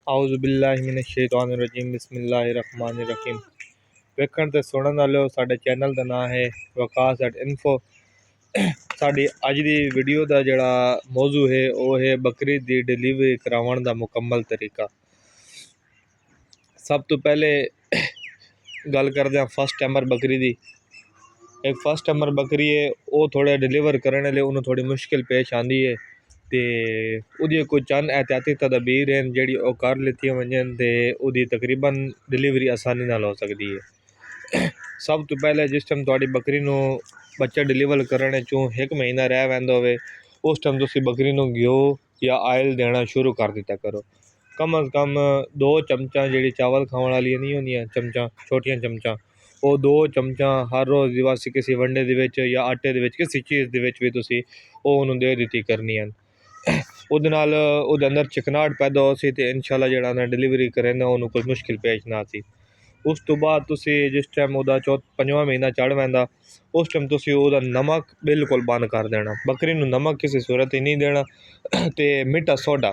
आउज़ुबिल्लाहिमिनश्शैतानिर्रजीम बिस्मिल्लाहिर्रहमानिर्रहीम। वेखण ते सुनन वालों, साडे चैनल का नाम है वकास.info। साडी अज दी वीडियो का जिहड़ा मौजू है वह है बकरी दी डिलीवरी करावन दा मुकम्मल तरीका। सब तो पहले गल करदे हां फर्स्ट टाइमर बकरी दी। एक फर्स्ट टाइमर बकरी है, वो थोड़ा डिलीवर करने लिए उन्होंने थोड़ी मुश्किल पेश आती है। तो उसकी कुछ चंद एहतियाती तदबीर हैं जी कर लीती वजन तो उसकी तकरीबन डिलीवरी आसानी नाल हो सकती है। सब तो पहले जिस टाइम थोड़ी बकरी नू बच्चा डिलीवर करने चों 1 महीना रह वैंदा होवे, उस टाइम तुसी बकरी नू घ्यो या ऑयल देना शुरू कर दिता करो। कम अज़ कम 2 चमचा जी चावल खाने वाली नहीं होंदियां चमचा, छोटियां चमचा, वो 2 चमचा हर रोज़ वास्ते किसी वंडे दे विच या आटे दे विच किसी चीज़ दे विच भी तुसी ओनू दे दित्ती करनी है। उहदे नाल उहदे अंदर चिकनाहट पैदा हो सी ते इंशाल्लाह जेहड़ा ना डिलीवरी करेंदा उन्होंने कोई मुश्किल पेश ना आती। उस तो बाद तुसी जिस टाइम उहदा 5वां महीना चढ़ वैंदा, उस टाइम तुसी उहदा नमक बिल्कुल बंद कर देना। बकरी नू नमक किसी सूरत ही नहीं देना। ते मिठा सोडा,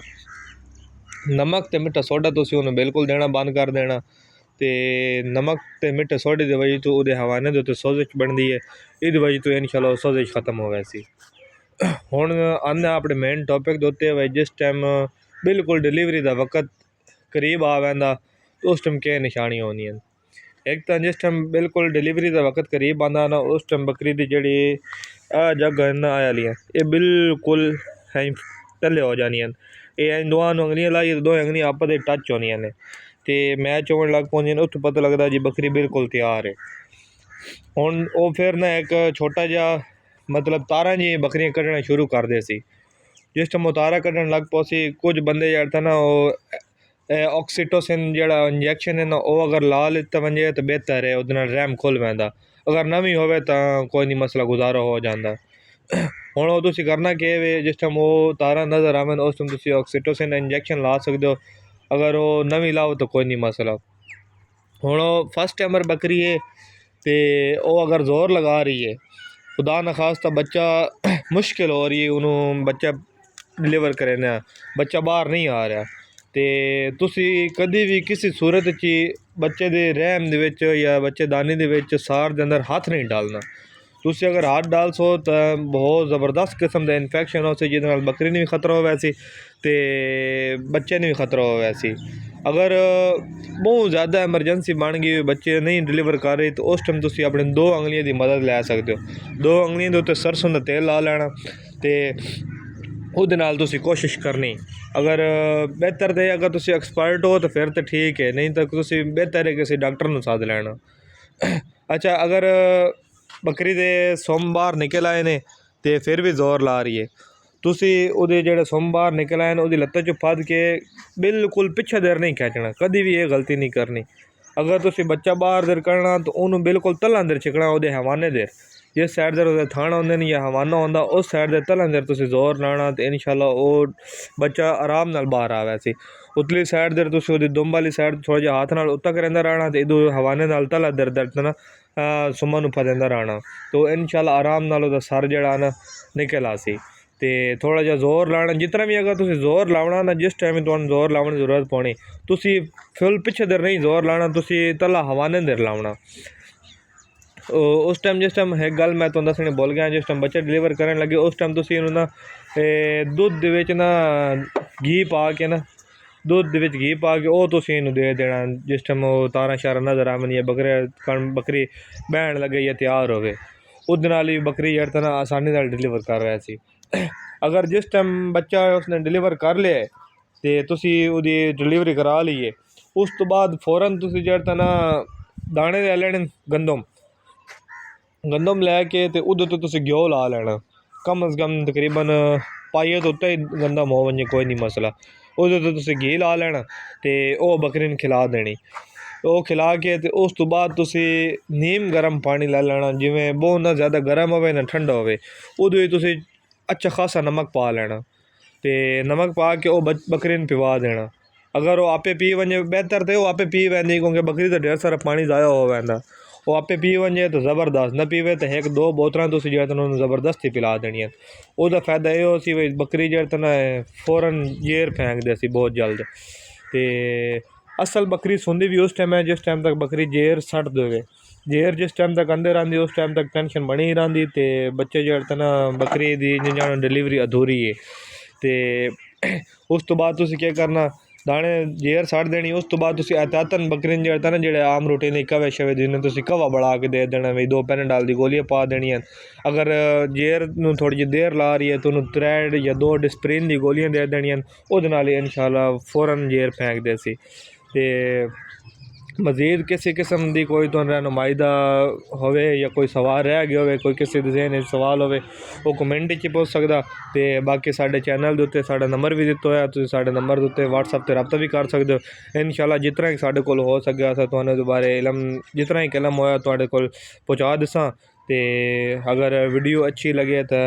नमक ते मिठा सोडा तुसी उन्हें बिल्कुल देना बंद कर देना। तो नमक ते मिठे सोडे की वजह तो उहदे हवाने दे उत्ते सोजिश बनती है। इस वजह तो इंशाल्लाह सोजिश खत्म हो वैसी। हुण आने अपने मेन टॉपिक दे उत्ते भाई, जिस टाइम बिल्कुल डिलीवरी का वक्त करीब आ वैंदा तो उस टाइम क्या निशानियां होंदियां। एक तो जिस टाइम बिल्कुल डिलीवरी का वक्त करीब आंदा ना, उस टाइम बकरी की जी जगह ना आया लियां ये बिल्कुल थल्ले हो जानियां। ये दोवां अंगलियां लाई 2 अंगलियां आपस में टच होनियां ने ते मैच होने लग पौंदियां। उत्थों पता लगता जी बकरी बिल्कुल तैयार है। हुण वो फिर ना एक छोटा जा मतलब तारा जी बकरियां कढ़ना शुरू कर दे सी। जिस टाइम वो तारा कढ़न लग पो सी, कुछ बंदे जड़ा ना वो ऑक्सीटोसिन जड़ा इंजैक्शन है ना वो अगर ला लिता वजे तो बेहतर है, उहदे नाल रहम खुल पैंदा। अगर नहीं होवे तो कोई नहीं, मसला गुजारा हो जाता। हुण वो तुसी करना के वे, जिस टाइम वो तारा नज़र आवन उस टाइम तुसी ऑक्सीटोसिन इंजैक्शन ला सकते हो। अगर वो नहीं लाओ तो कोई नहीं मसला। हुण फर्स्ट टाइमर बकरी है तो वो अगर जोर लगा रही है, खुदा न खास्ता बच्चा मुश्किल हो रही है, उन्होंने बच्चा डिलीवर करना, बच्चा बाहर नहीं आ रहा, तो तुसी कभी भी किसी सूरत ची बच्चे दे रहम दे विच या बच्चे दाने दे विच सार दे अंदर हाथ नहीं डालना। तुसी अगर हाथ डाल सो तो बहुत ज़बरदस्त किस्म का इन्फेक्शन हो सी, जिहदे नाल बकरी ने भी खतरा हो वैसी ते बच्चे ने भी खतरा हो वैसी। अगर बहुत ज़्यादा एमरजेंसी बन गई, बच्चे नहीं डिलीवर कर रही, तो उस टाइम तुसी अपने 2 अंगलियां की मदद लै सकते हो। 2 अंगलियां के उत्ते सरसों का तेल ला लैना ते उहदे नाल तुसी कोशिश करनी। अगर बेहतर तो अगर तुसी एक्सपर्ट हो तो फिर तो ठीक है, नहीं तो तुसी बेहतर है किसी डॉक्टर नू सद लैना। अच्छा, अगर बकरी दे सुम बाहर निकल आए ने तो फिर भी जोर ला रही है, तुसी उहदे जेहड़े सुम बाहर निकल आए उहदी लत्ता चो फद के बिल्कुल पिछे देर नहीं खींचना, कभी भी ये गलती नहीं करनी। अगर तुसी बच्चा बाहर देर करना तो उन्होंने बिल्कुल तला देर छिकना, उहदे हवाने देर जिस साइड देर उहदे थाना होंदे ने या हवाना होंदा उस साइड दे तला देर तुसी जोर लाना तो इंशाल्लाह वो बच्चा आराम नाल बाहर आवे सी। उतली साइड देर तुसी उहदी दुम वाली साइड थोड़ा जिहा हाथ नाल उत्ता करेंदा रहना तो इधर हवाने नाल तला देर ना सुम्मा नू फदेंदा रहना, तो इंशाल्लाह आराम नाल उहदा सर जिहड़ा ना निकल आसी। तो थोड़ा जिहा जोर लाना, जितना भी अगर तुसी जोर लावना ना, जिस टाइम तुहानू जोर लाने की जरूरत पौनी, तुसी फुल पिछे देर नहीं जोर लाना, तुसी तला हवाने देर लावना। उस टाइम जिस टाइम एक गल मैं तुहानू दसनी भुल गया, जिस टाइम बच्चे डिलीवर करने लगे उस टाइम तुसी इनू ना दुध दे विच ना घी पा के ना, दुध दे विच घी पा के वो तुसी इनू दे देना। जिस टाइम वो तारा शारा नज़र आवन या बकरी बहन लगे या तैयार होवे, उहदे नाल ही बकरी जड़ा ना आसानी नाल डिलीवर कर रहा सी। अगर जिस टाइम बच्चा उसने डिलीवर कर लिया तो तुसी उहदी डिलीवरी करा ली है, उस तो बाद फौरन तुसी जड़ा ना दाने ले लैने गंदम लैके तो उहदे तो तुसी घ्यो ला लेना। कम अज़ कम तकरीबन पाइये तो उत्ते ही गंदम हो वजे कोई नहीं मसला, उहदे तो तुसी घी ला लेना तो वह बकरी ने खिला देनी। वो खिला के तो उस तो बाद तुसी नीम गर्म पानी लै लेना, जिमें बहुत ना ज़्यादा गर्म होवे ना ठंडा होवे, उहदे तुसी अच्छा खासा नमक पा लेना तो नमक पा के वो बकरी ने पिवा देना। अगर वो आपे पी वजे बेहतर तो वो आपे पी वैंदी, क्योंकि बकरी तो ढेर सारा पानी ज़ाया हो वैंदा। वो आपे पी वजे तो ज़बरदस्त, न पीवे तो 1-2 बोतलां तुसी जो उन्होंने ज़बरदस्ती पिला देनियां। उसका फायदा ये हो सी भाई बकरी जो ना फौरन जेर फेंक दे सी बहुत जल्द। ਤੇ असल बकरी सोंदी भी उस टाइम है जिस टाइम तक बकरी जेर सट देवे। जेर जिस टाइम तक अंदर आंदी उस टाइम तक टेंशन बनी ही रही ते बच्चे जो ना बकरी दी जान डिलीवरी अधूरी है। तो उस तो बाद तुसी क्या करना दाने जेर सट देनी। उस तो बाद तुसी एहतियातन बकरी जो ना जेह्ड़े आम रूटीन कवे शवे जिन्हें तुसी कवा बढ़ा के दे देना भाई 2 पैनाडॉल दी गोलियां पा देनियां। अगर जेर नूं थोड़ी जी देर ला रही है तो उन्होंने 3 या 2 डिस्प्रिन दी गोलियां दे देनियां। उहदे नाल इंशाल्लाह फ़ौरन जेर फेंक देसी। ते मज़ीद किसी किस्म की कोई तो नुमाइंदा होवे या कोई सवाल रह गया होवे, कोई किसी ज़हन सवाल होवे वो कमेंट च पुछ सकदा। ते बाकी साडे चैनल दे उत्ते साडा नंबर भी दित्ता होया, तुसीं साडे नंबर दे उत्ते व्हाट्सएप ते रब्ता भी कर सकदे हो। इंशाल्लाह जितना कि साडे कोल हो सकेआ असां तुहानूं इहदे बारे इलम जितना कि इलम होया तुहाडे कोल पहुँचा दिसां। ते अगर वीडियो अच्छी लगे तो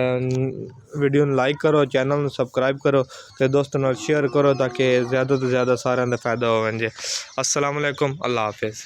वीडियो नूं लाइक करो, चैनल नूं सबसक्राइब करो ते दोस्तों नाल शेयर करो ताकि ज़्यादा तो ज़्यादा सारेयां दा फ़ायदा होवे जे। अस्सलाम वालेकुम, अल्लाह हाफिज़।